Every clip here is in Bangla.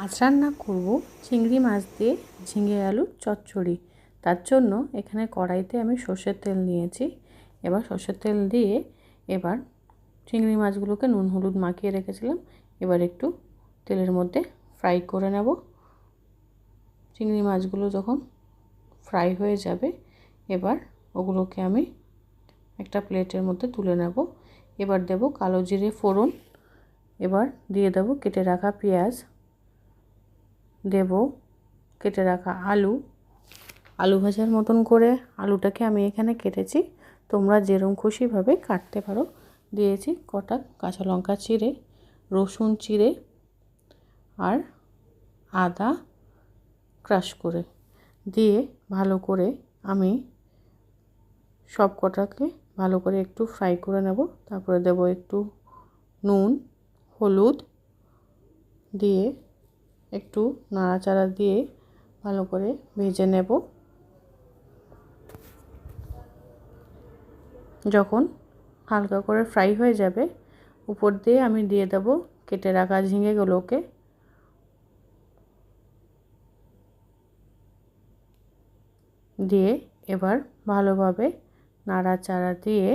আজ রান্না করব চিংড়ি মাছ দিয়ে ঝিঙে আলুর চচ্চড়ি। তার জন্য এখানে কড়াইতে আমি সর্ষের তেল নিয়েছি। এবার সর্ষের তেল দিয়ে এবার চিংড়ি মাছগুলোকে নুন হলুদ মাখিয়ে রেখেছিলাম, এবার একটু তেলের মধ্যে ফ্রাই করে নেব। চিংড়ি মাছগুলো যখন ফ্রাই হয়ে যাবে এবার ওগুলোকে আমি একটা প্লেটের মধ্যে তুলে নেব। এবার দেব কালো জিরে ফোড়ন, এবার দিয়ে দেব কেটে রাখা পেঁয়াজ, দেব কেটে রাখা আলু ভাজার মতন করে আলুটাকে আমি এখানে কেটেছি, তোমরা যেরকম খুশিভাবে কাটতে পারো। দিয়েছি কটা কাঁচা লঙ্কা চিড়ে, রসুন চিড়ে আর আদা ক্রাশ করে দিয়ে ভালো করে আমি সব কটাকে ভালো করে একটু ফ্রাই করে নেব। তারপরে দেব একটু নুন হলুদ দিয়ে একটু নাড়াচাড়া দিয়ে ভালো করে ভেজে নেব। যখন হালকা করে ফ্রাই হয়ে যাবে উপর দিয়ে আমি দিয়ে দেব কেটে রাখা ঝিঙেগুলোকে। দিয়ে এবার ভালোভাবে নাড়াচাড়া দিয়ে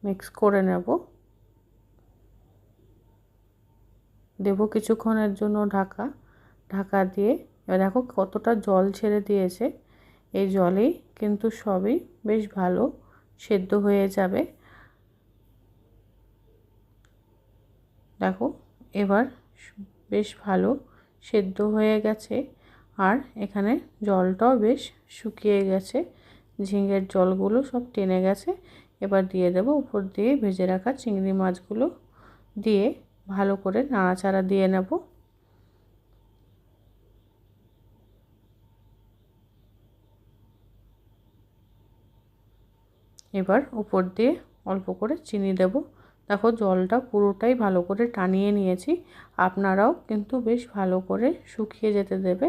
মিক্স করে নেব। দেব কিছুক্ষণের জন্য ঢাকা দিয়ে। এবার দেখো কতটা জল ছেড়ে দিয়েছে, এই জলেই কিন্তু সবই বেশ ভালো সেদ্ধ হয়ে যাবে। দেখো এবার বেশ ভালো সেদ্ধ হয়ে গেছে আর এখানে জলটাও বেশ শুকিয়ে গেছে, ঝিঙের জলগুলো সব টেনে গেছে। এবার দিয়ে দেব উপর দিয়ে ভেজে রাখা চিংড়ি মাছগুলো দিয়ে ভালো করে নাড়াচাড়া দিয়ে নেব। এবার উপর দিয়ে অল্প করে চিনি দেব। দেখো জলটা পুরোটাই ভালো করে টানিয়ে নিয়েছি, আপনারাও কিন্তু বেশ ভালো করে শুকিয়ে যেতে দেবে।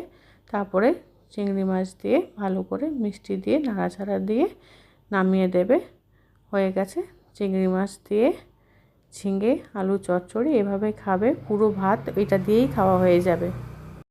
তারপরে চিংড়ি মাছ দিয়ে ভালো করে মিষ্টি দিয়ে নাড়াচাড়া দিয়ে নামিয়ে দেবে। হয়ে গেছে চিংড়ি মাছ দিয়ে ঝিঙে আলু চচ্চড়ি। এভাবে খাবে, পুরো ভাত এটা দিয়েই খাওয়া হয়ে যাবে।